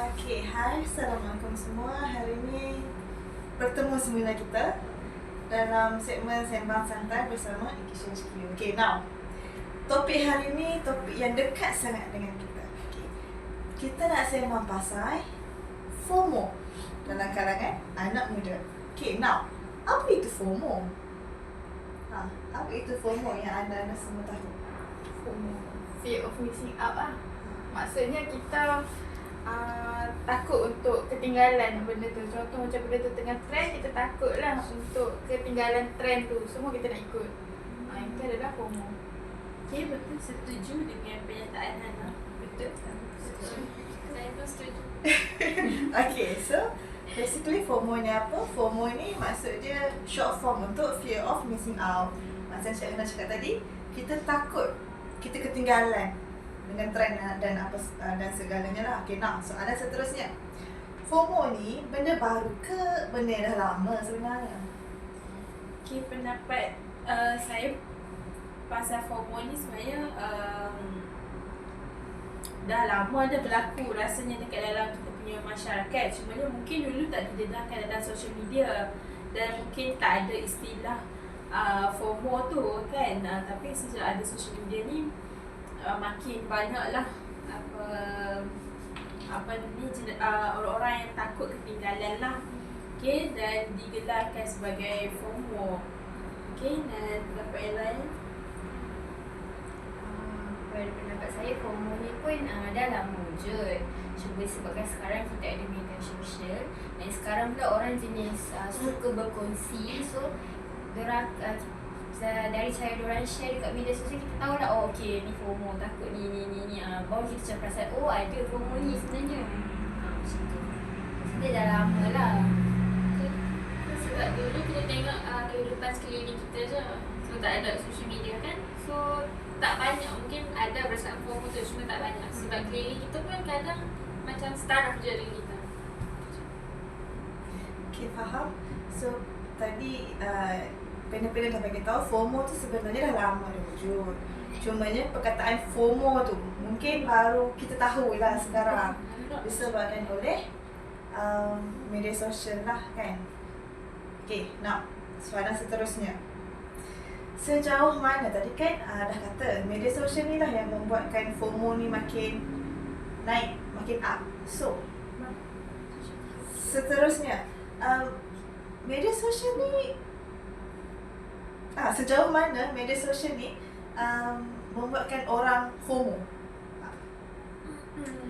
Okay, hai, Assalamualaikum semua. Hari ini bertemu semula kita dalam segmen Sembang Santai bersama Ikishan HQ. Okay, now topik hari ini topik yang dekat sangat dengan kita. Okay. Kita nak sembang pasal FOMO dalam kalangan anak muda. Okay, now apa itu FOMO? Apa itu FOMO yang anda semua tahu? FOMO, fear of missing out lah. Maksudnya kita takut untuk ketinggalan benda tu. Contoh macam benda tu tengah trend, kita takut lah untuk ketinggalan trend tu. Semua kita nak ikut. Itu adalah FOMO. Okay, betul, setuju dengan pernyataan Hana. Betul? Setuju. Saya pun setuju. Okay, so basically FOMO ni apa? FOMO ni maksud dia short form untuk fear of missing out. Macam Cik Hana cakap tadi, kita takut kita ketinggalan dengan trend dan apa dan segalanya lah. Okay, now soalan seterusnya, FOMO ni benda baru ke benda yang dah lama sebenarnya? Okay, pendapat saya pasal FOMO ni sebenarnya dah lama dah berlaku rasanya dekat dalam kita punya masyarakat. Cumanya mungkin dulu tak didedahkan dalam social media dan mungkin tak ada istilah FOMO tu kan. Tapi sejak ada social media ni makin banyaklah orang-orang yang takut ketinggalan lah. Okay, dan digelarkan sebagai FOMO. Okay, dan pendapat yang lain? Pada pendapat saya, FOMO ni pun dah lama wujud. Cuma sebabkan sekarang kita ada media sosial dan sekarang pula orang jenis suka berkongsi. So diorang dari cara diorang share dekat media sosial, kita tahu lah, oh okay, ni FOMO, takut ni. Baru kita macam perasan, oh ada FOMO ni sebenarnya. Macam tu. So dia dah lama lah. Sebab dulu kita tengok kehidupan sekeliling kita je. So tak ada social media kan. So tak banyak, mungkin ada perasaan FOMO tu, cuma tak banyak. Sebab keliling kita pun kadang macam setaraf je dengan kita. Okay, faham. So tadi pendek-pendek dah bagi tahu FOMO tu sebenarnya dah lama dah wujud. Cumanya perkataan FOMO tu mungkin baru kita tahu lah sekarang, disebabkan oleh media sosial lah kan. Okay, now soalan seterusnya, sejauh mana tadi kan dah kata media sosial ni lah yang membuatkan FOMO ni makin naik, makin up. So seterusnya, media sosial ni sejauh mana media sosial ni membuatkan orang FOMO?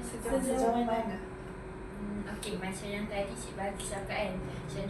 Sejauh mana? Okay, macam yang tadi Cik Bagi cakap kan, macam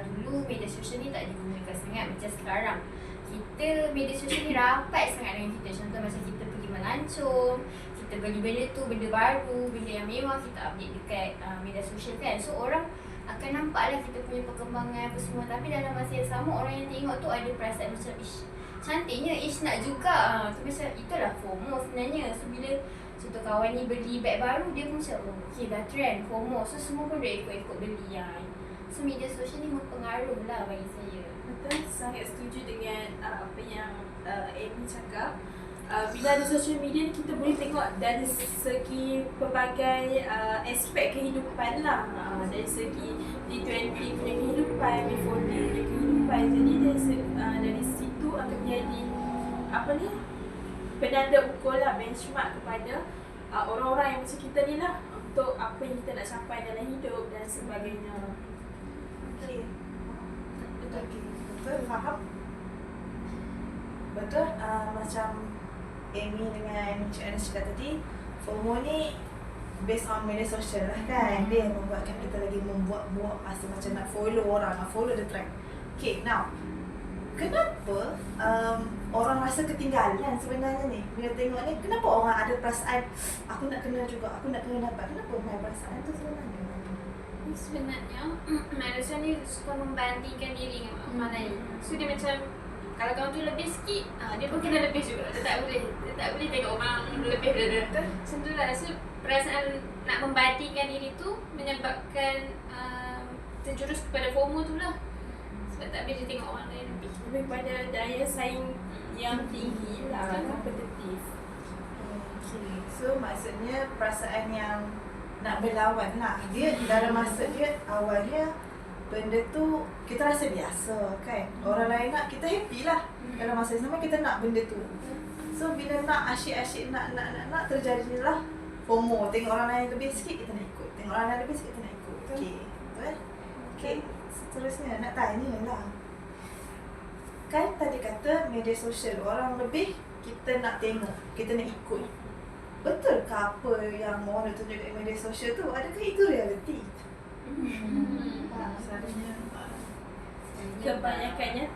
dulu media sosial ni tak digunakan sangat macam sekarang. Kita, media sosial ni rapat sangat dengan kita. Contoh macam kita pergi melancong, kita beli benda tu, benda baru, benda yang mewah, kita update dekat media sosial kan. So orang akan nampak lah kita punya perkembangan apa semua. Tapi dalam masa yang sama, orang yang tengok tu ada perasaan macam, ish, cantiknya, ish, nak juga. So macam itulah FOMO sebenarnya. So bila contoh kawan ni beli beg baru, dia pun macam, oh okay dah trend, FOMO. So semua pun dah ikut-ikut beli. So media sosial ni mempengaruh lah bagi saya. Betul, sangat setuju dengan apa yang Amy cakap. Bila ada social media ni, kita boleh tengok dari segi pelbagai aspek kehidupan lah. Dari segi D20 punya kehidupan, B40 punya kehidupan. Jadi dari situ akan jadi penanda ukur lah, benchmark kepada orang-orang yang macam kita ni lah, untuk apa yang kita nak capai dalam hidup dan sebagainya. Okay. Betul, faham. Betul, macam Amy dengan Cik Ana cakap tadi, FOMO ni based on media sosial lah kan. Dia yang membuatkan kita lagi membuat rasa macam nak follow orang, nak follow the trend. Okay, now kenapa orang rasa ketinggalan sebenarnya ni? Bila tengok ni, kenapa orang ada perasaan aku nak kena juga, aku nak kena dapat? Kenapa orang perasaan tu sebenarnya? Sebenarnya manusia ni suka membandingkan diri dengan orang lain. So dia macam, kalau kawan tu lebih sikit, dia pun kena lebih juga. Dia tak boleh tengok orang lebih dari dia. Macam tu lah. So perasaan nak membandingkan diri tu menyebabkan terjurus kepada FOMO tu lah. Sebab tak boleh tengok orang lain lebih. Lebih pada daya saing yang tinggi lah, kompetitif. Okay, so maksudnya perasaan yang nak berlawan lah. Dia dalam masa dia awalnya benda tu kita rasa biasa kan. Orang lain nak, kita happy lah. Dalam masa yang sama kita nak benda tu. So bila nak asyik-asyik nak terjadilah FOMO. Tengok orang lain lebih sikit kita nak ikut. Tengok orang lain lebih sikit kita nak ikut. Okey. Betul? Okey. Seterusnya nak tanya lah. Kan tadi kata media sosial orang lebih kita nak tengok, kita nak ikut. Betul ke apa yang orang tunjuk kat media sosial tu? Adakah itu realiti? Selalunya Kebanyakannya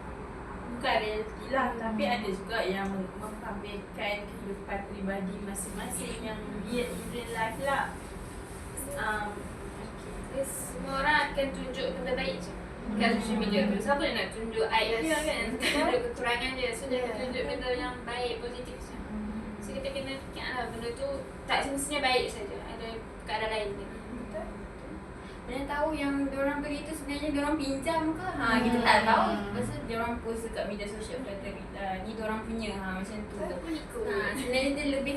bukan realiti lah, tapi ada juga yang memamerkan kehidupan peribadi masing-masing yang dia in real life lah. Semua orang akan tunjuk benda baik je kat social media tu. Siapa yang nak tunjuk aib dia kan? Tunjuk kekurangan dia. So dia akan tunjuk benda yang baik, positif je. So kita kena fikir lah benda tu tak semestinya baik saja. Ada perkara lain dia. betul. Mana tahu yang diorang beli tu sebenarnya diorang pinjam ke? Kita tak tahu. Lepas tu diorang post dekat media sosial kata ni diorang punya macam tu. Tak pun ikut. Sebenarnya dia lebih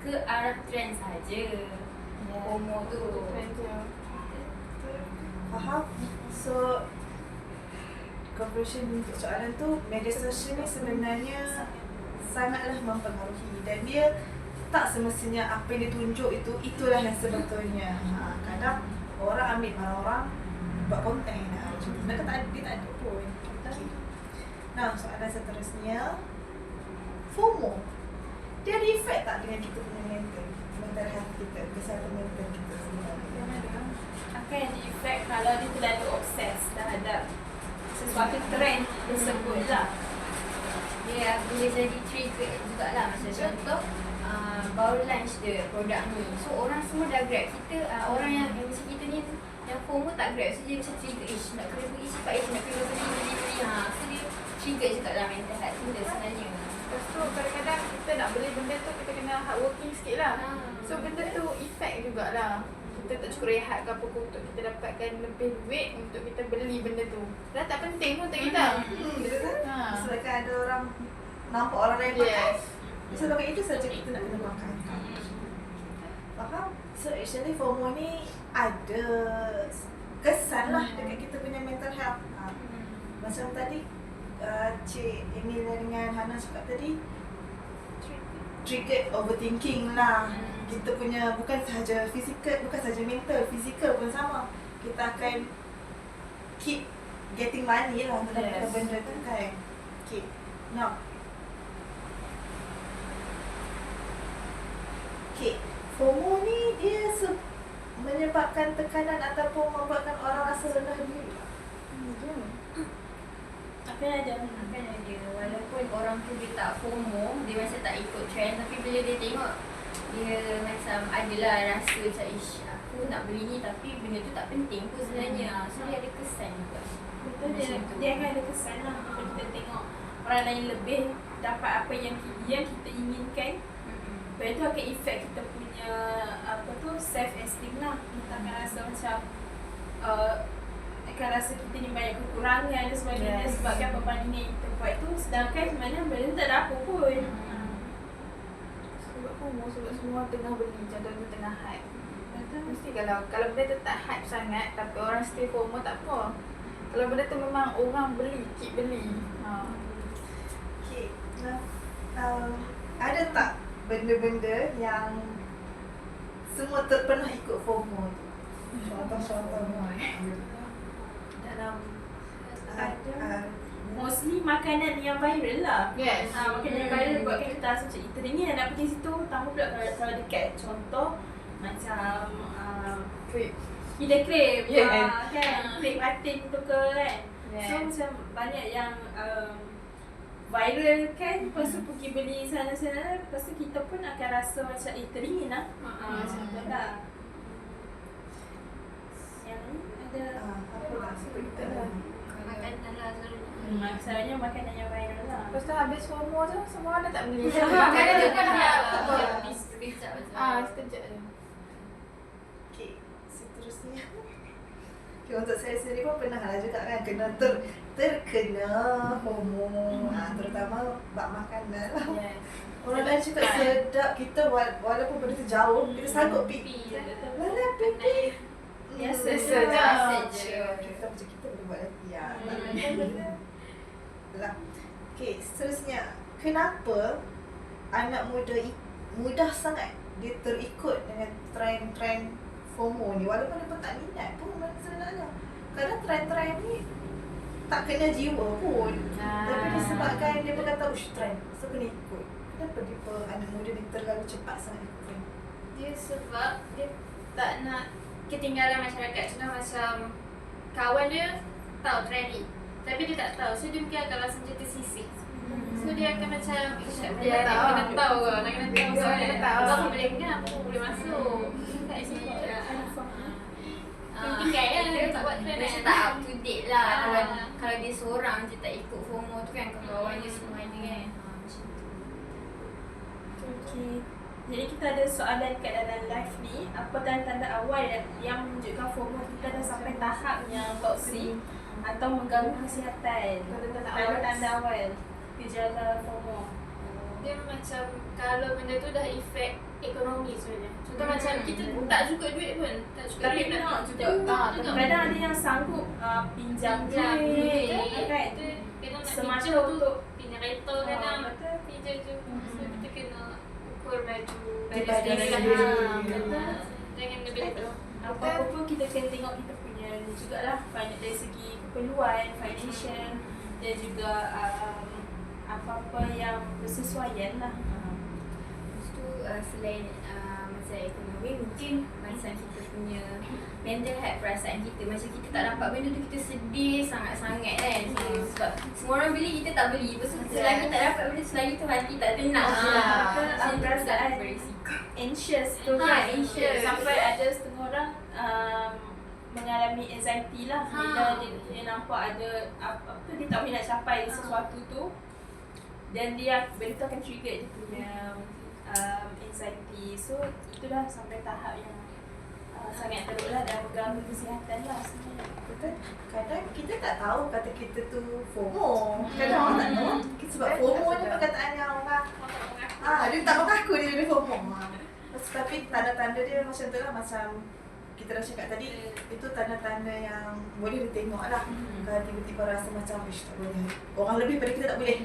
ke arah trend saja. FOMO tu. Faham? So conclusion untuk soalan tu, media sosial ni sebenarnya sangatlah mempengaruhi dan dia tak semestinya apa yang ditunjuk itulah yang sebetulnya. Kadang orang ambil malah orang buat konten macam tu. Sebenarnya dia tak ada pun. Okay. Nah, soalan seterusnya, FOMO dia ada efek tak dengan kita punya mental health kita, kesihatan mental kita sebenarnya? Akan ada efek kalau dia terlalu obses terhadap sesuatu trend tersebut lah. Dia boleh jadi trigger jugalah. Macam contoh baru launch dia produk ni. So orang semua dah grab. Kita orang yang macam kita ni yang FOMO tak grab. So dia macam trigger, nak kena beli cepat, nak kena beli. So dia trigger juga lah mental health kita sebenarnya. Lepas tu kadang-kadang kita nak beli benda tu kita kena hardworking sikit lah. So benda tu effect jugalah. Kita tak cukup rehat ke apa pun untuk kita dapatkan lebih duit untuk kita beli benda tu. Dah tak penting pun untuk kita. Betul kan? Sebabkan ada orang nampak orang lain pakai. Yes. Sebabkan itu saja kita nak kena pakai. Faham? So actually FOMO ni ada kesan lah dekat kita punya mental health. Macam tadi Cik Emilia dengan Hana cakap tadi, triggered overthinking lah. Kita punya bukan sahaja fizikal, bukan sahaja mental, fizikal pun sama. Kita akan keep getting money lah dalam benda tu kan. Okay. Now. Okay. FOMO ni dia menyebabkan tekanan ataupun membuatkan orang rasa rendah diri. Akan ada. Walaupun orang tu dia tak FOMO, dia macam tak ikut trend, tapi bila dia tengok, dia macam adalah rasa macam aku nak beli ni tapi benda tu tak penting pun sebenarnya. So dia ada kesan juga. Betul, dia akan ada kesan lah kalau kita tengok orang lain lebih dapat apa yang kita inginkan. Lepas tu akan efek kita punya self esteem lah. Kita akan rasa macam akan rasa kita ni banyak kekurangan dan sebagainya sebabkan perbandingan yang kita buat tu, sedangkan sebenarnya benda tu tak ada apa pun. Sebab FOMO, sebab semua tengah beli, contohnya tengah hype. Mesti kalau benda tu tak hype sangat tapi orang still FOMO tak apa. Kalau benda tu memang orang beli, keep beli. Okay. Ada tak benda-benda yang semua pernah ikut FOMO tu? Contoh-contohnya dalam Mostly makanan yang viral lah. Yes. Makanan yang viral buatkan kita rasa macam teringin nak pergi situ. Tambah pula kalau dekat contoh macam Killer Crave, kan, Crave Atin tu ke kan. So macam banyak yang viral kan. Lepas tu pergi beli sana-sana. Lepas tu kita pun akan rasa macam teringin lah. Macam tu lah. Yang ni ada apa lah sebut kita lah. Makanan lah selalunya. Masalahnya makanan yang viral lah. Lepas tu habis FOMO tu semua orang tak beli. Makanan tu kan dia habis sekejap macam. sekejap je. Okay, seterusnya. Okay, untuk saya sendiri pun pernah lah juga kan kena terkena FOMO. Terutama bab makanan lah. Yes. Orang lain cakap sedap, kita walaupun benda tu jauh, kita sanggup pipi. Lala pipi. Biasa saja. Kita macam kita boleh buat lagi ya. Lah. Okay, seterusnya. Kenapa anak muda mudah sangat dia terikut dengan trend-trend FOMO ni, walaupun dia pun tak minat pun sebenarnya. Kadang trend-trend ni tak kena jiwa pun. Tapi disebabkan dia pun kata ush trend, so kena ikut. Kenapa dia anak muda ni terlalu cepat sangat ikut trend? Dia sebab dia tak nak ketinggalan masyarakat. Contoh macam kawan dia tahu trend ni, tapi dia tak tahu, so dia mungkin akan rasa macam tersisih. So dia akan macam dia kena tahu ke, nak kena tahu kan. Aku boleh ingat, aku boleh masuk. Tak sini. Tinggal lah, tak buat trend Macam kan. tak up to date lah. Kalau dia seorang je tak ikut FOMO tu kan, kawan-kawan dia semua ada kan. Macam tu. Okay. Jadi kita ada soalan kat dalam live ni. Apa tanda-tanda awal yang menunjukkan FOMO kita dah sampai tahap yang toksik atau mengganggu kesihatan? Tanda-tanda awal gejala FOMO. Dia macam kalau benda tu dah efek ekonomi sebenarnya. Contoh macam kita tak cukup duit pun. Tak cukup Tapi duit nak juga. juga. Kadang ada yang sanggup pinjam duit kan. Kadang nak Semasa pinjam tu untuk pinjam kereta kadang betul. pinjam tu. So kita kena ukur baju Dia baju bagi sendiri. sendiri. Jangan lebih tu. Apa-apa pun kita kena tengok kita punya ni jugalah, dari segi keperluan, financial dan juga apa-apa yang bersesuaian lah. Lepas tu selain macam ekonomi, mungkin macam kita punya mental health, perasaan kita. Macam kita tak dapat benda tu, kita sedih sangat-sangat kan. Sebab semua orang beli, kita tak beli. Lepas tu selagi tak dapat benda, selagi tu hati tak tenang. Perasaan Perasaan berisiko. anxious tu kan. Anxious. Sampai ada setengah orang mengalami anxiety lah bila dia nampak ada apa dia tak boleh nak capai sesuatu tu, dan dia benda tu akan trigger dia punya anxiety. So itulah sampai tahap yang sangat teruk lah dan mengganggu kesihatan lah sebenarnya. Betul. Kadang kita tak tahu kata kita tu FOMO. Kadang orang tak tahu. Sebab FOMO ni perkataan yang orang dia tak mengaku dia FOMO. Tapi tanda-tanda dia macam tu lah, macam kita dah cakap tadi, itu tanda-tanda yang boleh ditengok lah. Kalau tiba-tiba rasa macam ish tak boleh, orang lebih pada kita tak boleh.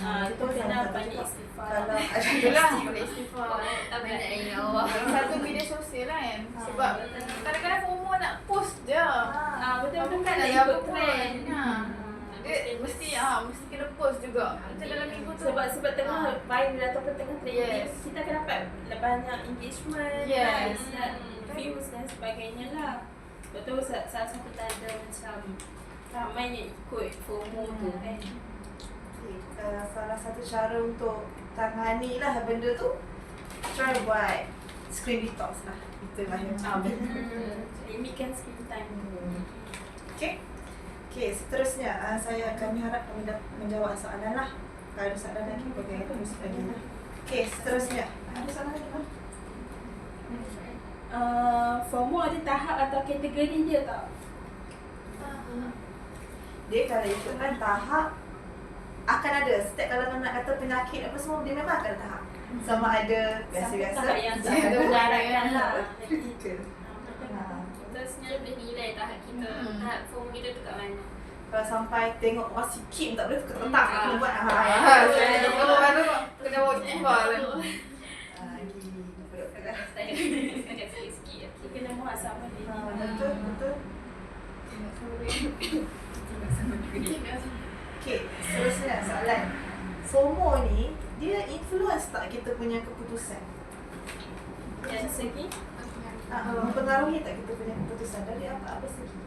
Itu kena banyak istighfar. Kalau Itulah boleh istighfar. Tak benar ya Allah. Yang satu media sosial lah kan. Sebab kadang-kadang FOMO nak post je. Betul-betul Bukan kan nak ikut ikut trend. Dia mesti kena post juga. Macam dalam minggu tu. Sebab tengah viral ataupun tengah trending, Yes. kita akan dapat banyak engagement, Yes. views dan sebagainya lah. Betul, salah satu tanda macam ramai yang ikut FOMO tu kan. salah satu cara untuk tangani lah benda tu, try buat screen detox lah. Itulah yang Limitkan screen time. Okay, seterusnya kami harap kami dapat menjawab soalan lah. Kalau ada soalan lagi, boleh terus lagi lah. Okay, seterusnya. Ada soalan lagi tak? FOMO ada tahap atau kategori dia tak? Dia kalau ikutkan tahap, akan ada. Setiap kalau nak kata penyakit apa semua, dia memang akan ada tahap. Sama ada biasa-biasa, Tahap yang tak ada diharapkan lah. Terusnya boleh nilai tahap kita, tahap FOMO kita tu kat mana. Kalau sampai tengok orang sikit tak boleh terketak, kena buat Kalau baru kena buat istighfar lah. Agak sikit-sikit. Kita kena muhasabah diri. Betul. Okay, seterusnya soalan. FOMO ni, dia influence tak kita punya keputusan? Dari segi Mempengaruhi tak kita punya keputusan dari apa-apa segi?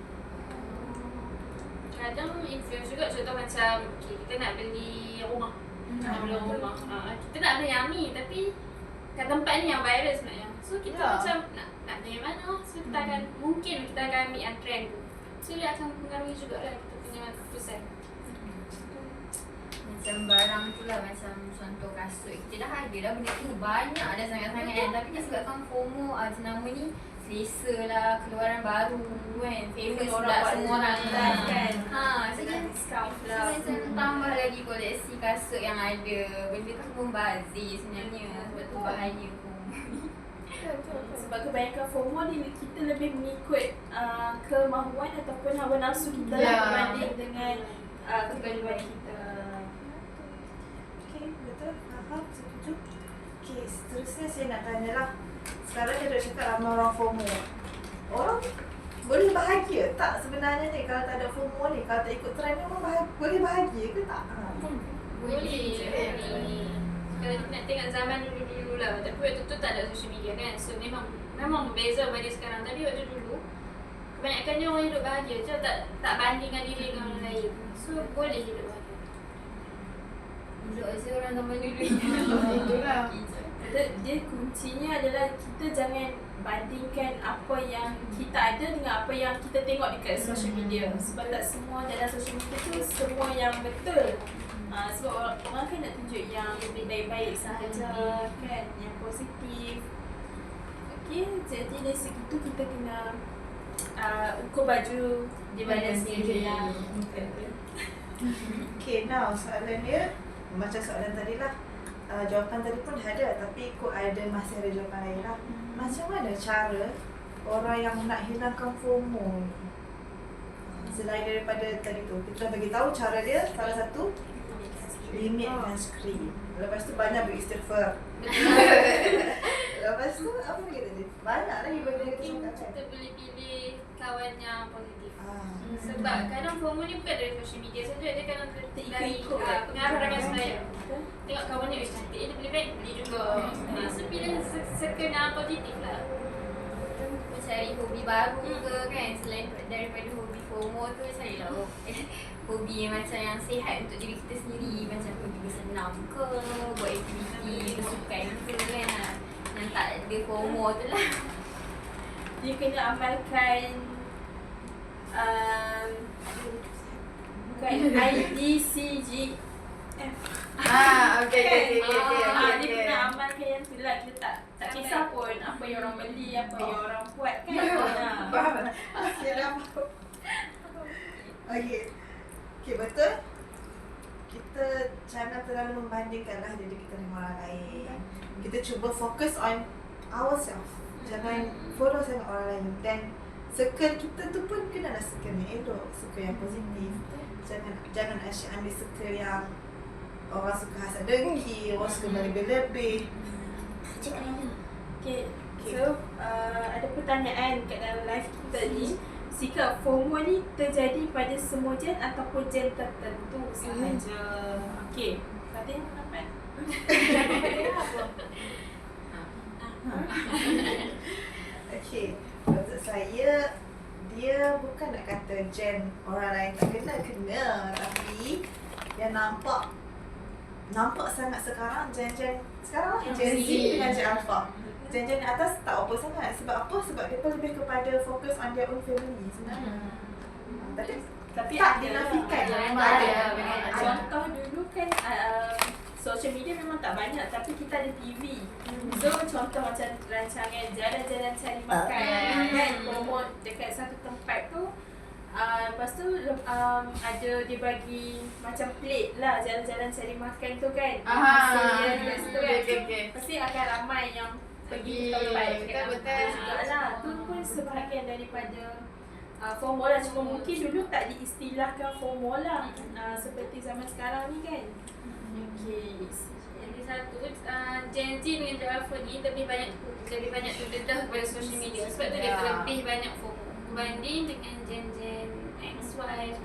Kadang influence juga, contoh macam kita nak beli rumah. Kita nak beli yang ni, tapi kat tempat ni yang viral sebenarnya. So kita macam nak beli yang mana, so kita akan mungkin kita akan ambil yang trend tu. So dia akan mempengaruhi juga lah kita punya keputusan. Macam barang tu lah, macam contoh kasut, kita dah ada dah benda tu banyak dah sangat-sangat kan. Tapi disebabkan FOMO jenama ni, selesa lah, keluaran baru kan, famous Orang pula buat semua orang live kan. so dia Discount so lah. macam tambah lagi koleksi kasut yang ada. Benda tu membazir sebenarnya, sebab tu bahaya. Sebab kebanyakan FOMO ni kita lebih mengikut kemahuan ataupun hawa nafsu kita lah berbanding dengan keperluan kita. Okay, betul. Faham, setuju. Okay, seterusnya saya nak tanya lah. Sekarang dia dah cakap ramai orang FOMO. Orang boleh bahagia tak sebenarnya ni kalau tak ada FOMO ni? Kalau tak ikut trend ni orang boleh bahagia ke tak? Boleh. Kalau nak tengok zaman dulu-dulu lah. Tapi waktu tu tak ada social media kan. So memang berbeza pada sekarang. Tapi waktu dulu kebanyakannya orang hidup bahagia je, tak banding dengan diri dengan orang lain. So boleh hidup bahagia. Elok je orang zaman dulu. Itulah. Dia kuncinya adalah kita jangan bandingkan apa yang kita ada dengan apa yang kita tengok dekat social media. Sebab tak semua dalam social media tu semua yang betul. Sebab orang kan nak tunjuk yang lebih baik-baik sahaja kan, yang positif. Okay, jadi dari segitu kita kena ukur baju di badan sendiri lah. Okay, now soalan dia macam soalan tadi lah. Jawapan tadi pun ada, tapi masih ada jawapan lain lah. Macam mana cara orang yang nak hilangkan FOMO ni? Selain daripada tadi tu, kita bagi tahu cara dia, salah satu limitkan skrin. Lepas tu banyak beristighfar. Lepas tu apa lagi tadi? Banyak lagi benda yang kita Mungkin cakap. kita boleh pilih kawan yang positif. Sebab Sebab kadang FOMO ni bukan dari social media saja, dia kadang dari Ikut-ikut. pengaruh rakan saya. Tengok kawan dia cantik, dia boleh baik, beli juga. So pilih circle yang positif lah. Mencari hobi baru ke kan, selain daripada hobi FOMO tu, carilah hobi yang macam yang sihat untuk diri kita sendiri. Macam pergi bersenam ke, buat aktiviti kesukaan ke kan, yang tak ada FOMO tu lah. Dia kena amalkan bukan IDCGF. Okay. Dia kena amalkan yang tu lah. Kita tak kisah pun apa yang orang beli, apa yang orang buat kan. faham tak? Okay, betul. Kita jangan terlalu membandingkan lah diri kita dengan orang lain. Kita cuba fokus on ourselves. Jangan follow sangat orang lain. Dan circle kita tu pun kenalah circle yang elok, circle yang positif. Jangan asyik ambil circle yang orang suka hasad dengki, orang suka berlebih-lebih. Okay. So ada pertanyaan kat dalam live kita ni. Jika FOMO ni terjadi pada semua gen ataupun gen tertentu sahaja. Okay, Fatin apa? Okay, untuk saya dia bukan nak kata gen orang lain tak kena, tapi dia nampak sangat sekarang gen sekarang Gen Z dengan Gen Alpha. Gen atas tak apa sangat. Sebab apa? Sebab mereka lebih kepada fokus on their own family sebenarnya. Tapi tak dinafikan memang ada. Contoh dulu kan social media memang tak banyak tapi kita ada TV. So contoh macam rancangan jalan-jalan cari makan kan, promote dekat satu tempat tu. Lepas tu ada dia bagi macam plate lah jalan-jalan cari makan tu kan. So dia dekat situ kan. Pasti akan ramai yang pergi ke tempat Betul. jugalah. Tu pun sebahagian daripada FOMO lah. Cuma mungkin dulu tak diistilahkan FOMO lah seperti zaman sekarang ni kan. Okay. Lagi satu, Gen Z dengan Gen Alpha ni lebih banyak terdedah kepada social media. Sebab tu dia lebih banyak FOMO berbanding dengan Gen X, Y.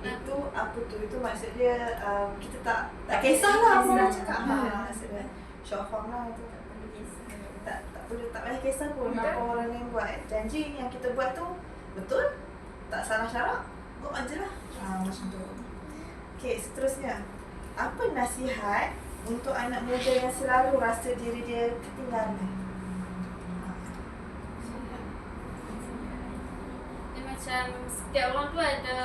Itu apa tu? Itu maksud dia kita tak kisahlah apa orang cakap. Maksud dia short form lah tu, tak perlu kisah. Tak payah kisah pun apa orang lain buat. Janji yang kita buat tu betul, tak salah syarat, buat aje lah. Macam tu. Okay, seterusnya, apa nasihat untuk anak muda yang selalu rasa diri dia ketinggalan? Dia macam setiap orang tu ada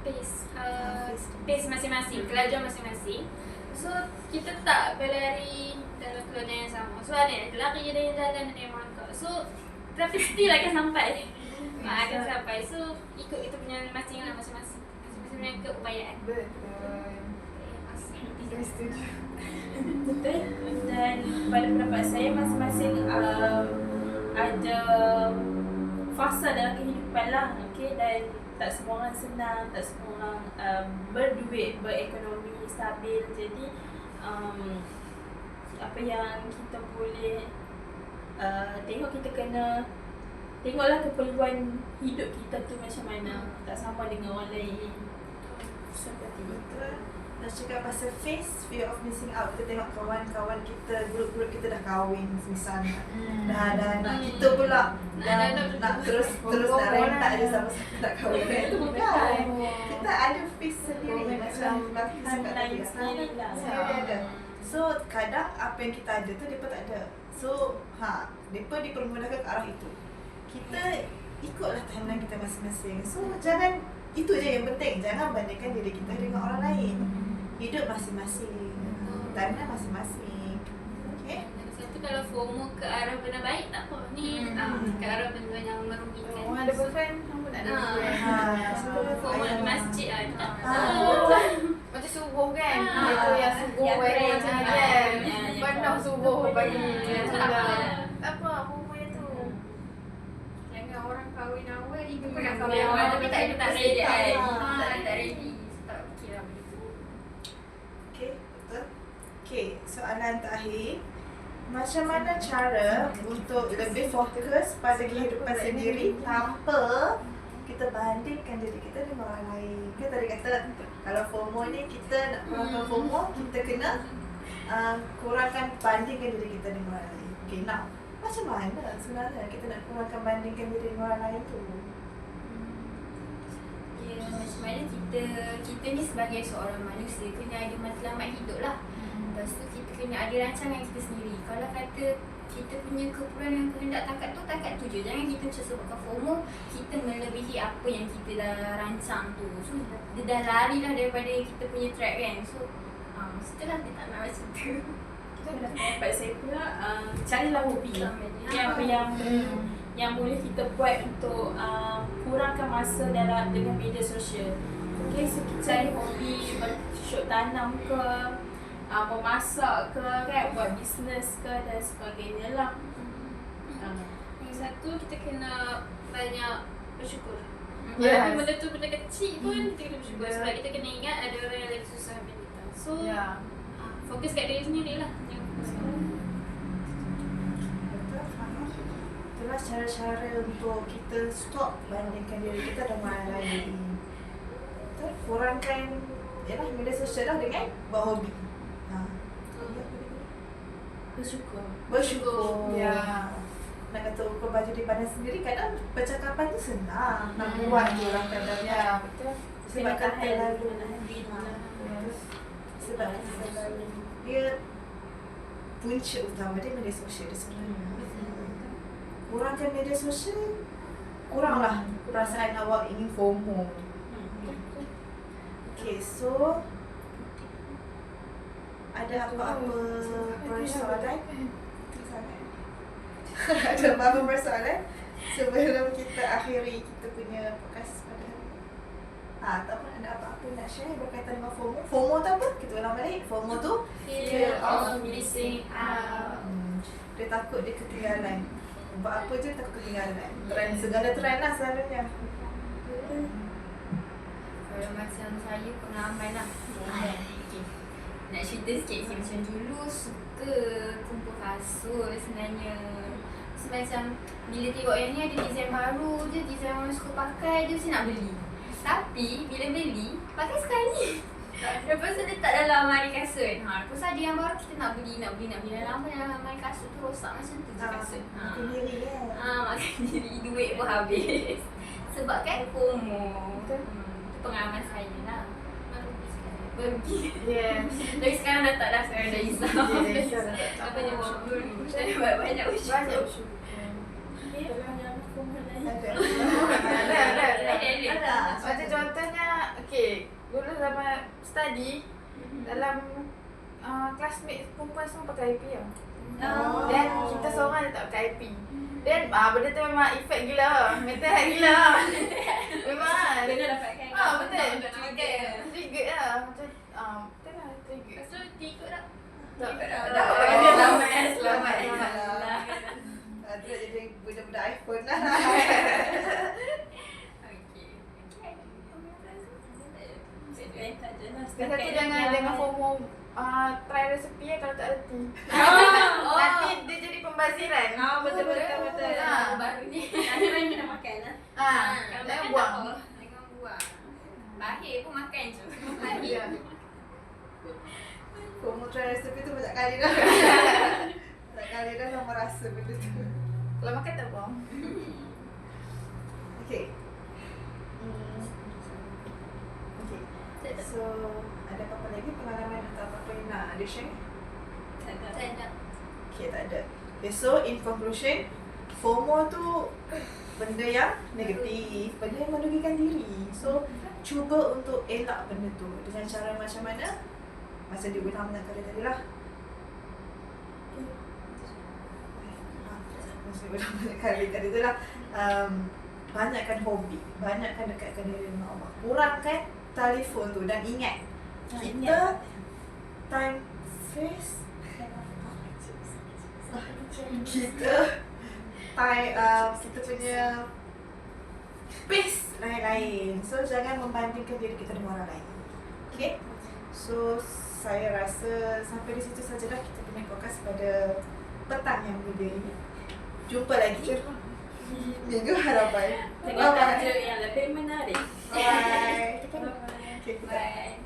pace masing-masing, kelajuan masing-masing. So kita tak berlari dalam kelajuan yang sama. So ada yang lari, ada yang jalan, ada yang merangkak. So tapi still akan sampai. Akan sampai. So ikut kita punya masing-masing lah, masing-masing punya keupayaan. Saya setuju. Betul. Dan pada pendapat saya masing-masing ada fasa dalam kehidupan lah. Okay? Dan tak semua orang senang, tak semua orang berduit, berekonomi stabil. Jadi apa yang kita boleh tengok, kita kena tengoklah keperluan hidup kita tu macam mana. Tak sama dengan orang lain. Seperti itu. Betul. Dah cakap pasal fear of missing out. Kita tengok kawan-kawan kita, grup-grup kita dah kahwin misalnya. Dah ada anak. Kita pula nak terus nak rentak je sama-sama nak kahwin. Itu bukan. Kita ada fear sendiri. Macam Laki cakap tadi. Saya ada. So kadang apa yang kita ada tu mereka tak ada. So mereka dipermudahkan ke arah itu. Kita ikutlah timeline kita masing-masing. So jangan, itu je yang penting. Jangan bandingkan diri kita dengan orang lain. Hidup masing-masing, timeline masing-masing. Okay? Satu kalau FOMO ke arah benda baik tak apa. Ni ke arah benda yang merugikan. Orang ada boyfriend, kamu tak ada boyfriend. FOMO di masjid lah. Macam subuh kan? Itu yang subuh wedding kan? Penuh subuh pagi. Tak apa, FOMO yang tu. Jangan orang kahwin awal, dia pun nak Hmm, kahwin yang awal awal tapi tak tak ready kan. ready. Tak ready. Tak fikir lah benda tu. Okay, betul. Okay, soalan terakhir. Macam mana cara untuk lebih fokus pada kehidupan sendiri tanpa kita bandingkan diri kita dengan orang lain? Kita tadi kata, kalau FOMO ni kita nak kurangkan FOMO, kita kena kurangkan bandingkan diri kita dengan orang lain. Okay, now, macam mana sebenarnya kita nak kurangkan bandingkan diri dengan orang lain tu? Ya, macam mana kita ni sebagai seorang manusia kena ada matlamat hidup lah. Lepas tu kita kena ada rancangan kita sendiri. Kalau kata kita punya keperluan yang kehendak takat tu je. Jangan kita macam sebabkan FOMO, kita melebihi apa yang kita dah rancang tu. So dia dah lari lah daripada kita punya track kan. So setelah dia tak nak macam tu. Pendapat saya pula, carilah hobi yang boleh kita buat untuk kurangkan masa dengan media sosial. Okay, so kita cari hobi, bercocok tanam ke, memasak ke, kan, buat bisnes ke dan sebagainya lah. Yang satu, kita kena banyak bersyukur. Yes. Walaupun benda tu benda kecil pun kita kena bersyukur. Sebab kita kena ingat ada orang yang lagi susah daripada kita. So fokus kat diri sendiri lah. Jangan fokus kat orang. Betul, faham. Itulah cara-cara untuk kita stop bandingkan diri kita dengan orang lain. Betul, kurangkan media sosial lah dengan berhobi. Bersyukur. Ya. Nak kata ukur baju dipandang sendiri, kadang percakapan tu senang. Nak buat je orang kadang-kadang. Betul. Sebab Kena kata tahan, lalu. kena tahan. Sebab kata lalu. Dia punca utama dia media sosial dia sebenarnya. Kurangkan media sosial, kuranglah perasaan awak ingin FOMO. Okay, so ada apa-apa persoalan? Ada apa-apa persoalan sebelum kita akhiri kita punya podcast pada hari ini? Ataupun ada apa-apa nak share berkaitan dengan FOMO? FOMO tu apa? Kita ulang balik. FOMO tu Fear of missing out. Dia takut dia ketinggalan. Buat apa je takut ketinggalan. Trend, segala trend lah selalunya. Kalau macam saya pengalaman lah. Okay. Nak cerita sikit macam dulu suka kumpul kasut sebenarnya. So, macam bila tengok yang ni ada design baru je, design orang suka pakai je, saya nak beli. Tapi bila beli, pakai sekali. Lepas tu letak dalam lemari kasut. Lepas ada yang baru kita nak beli. Lama dalam lemari kasut tu rosak macam tu je kasut. Makin diri kan. Makan diri, duit pun habis. Sebab kan FOMO. Itu pengalaman saya lah. Pergi. Yes. Tapi sekarang dah tak dah, sekarang dah risau. Apa je bersyukur. Saya banyak bersyukur. Banyak bersyukur. Ada. Ada. Macam contohnya, okay, study dalam classmate perempuan semua pakai IP tau. Oh. Dan kita seorang je tak pakai IP. Dan benda tu memang efek gila. Mental health gila. Memang. Kena dapatkan. Betul. Trigger. Trigger lah. Macam betul lah trigger. Lepas tu tiga dah. Tak. Dah. Selamat. Ada jadi budak-budak iPhone lah. Tak ada lah. Kata tu jangan FOMO try resepi kalau tak reti. Oh. Nanti dia jadi pembaziran. Betul. Baru ni. Nanti orang kena makan lah. Kalau Jangan makan buang. tak apa. Jangan buang. Lahir pun makan je. Ya. Kamu try resipi tu banyak kali dah. Banyak kali dah sama rasa benda tu. Kalau makan tak buang. Okay. Okay. So, ada apa-apa lagi pengalaman atau apa-apa yang nak ada share? Tak ada. Tak ada. Okay, tak ada. Okay, so in conclusion, FOMO tu benda yang negatif, benda yang merugikan diri. So, cuba untuk elak benda tu dengan cara macam mana? Masa dia ulang kali tadi lah. Masa dia ulang kali tadi tu lah. Banyakkan hobi, banyakkan dekatkan diri dengan Allah. Kurangkan telefon tu dan ingat kita time face kita kita punya pace lain-lain. So jangan membandingkan diri kita dengan orang lain. Okay? So saya rasa sampai di situ sajalah kita punya podcast pada petang yang mulia ini. Jumpa lagi minggu harapan. Dengan tajuk yang lebih menarik. Bye. Bye. Okay, Bye.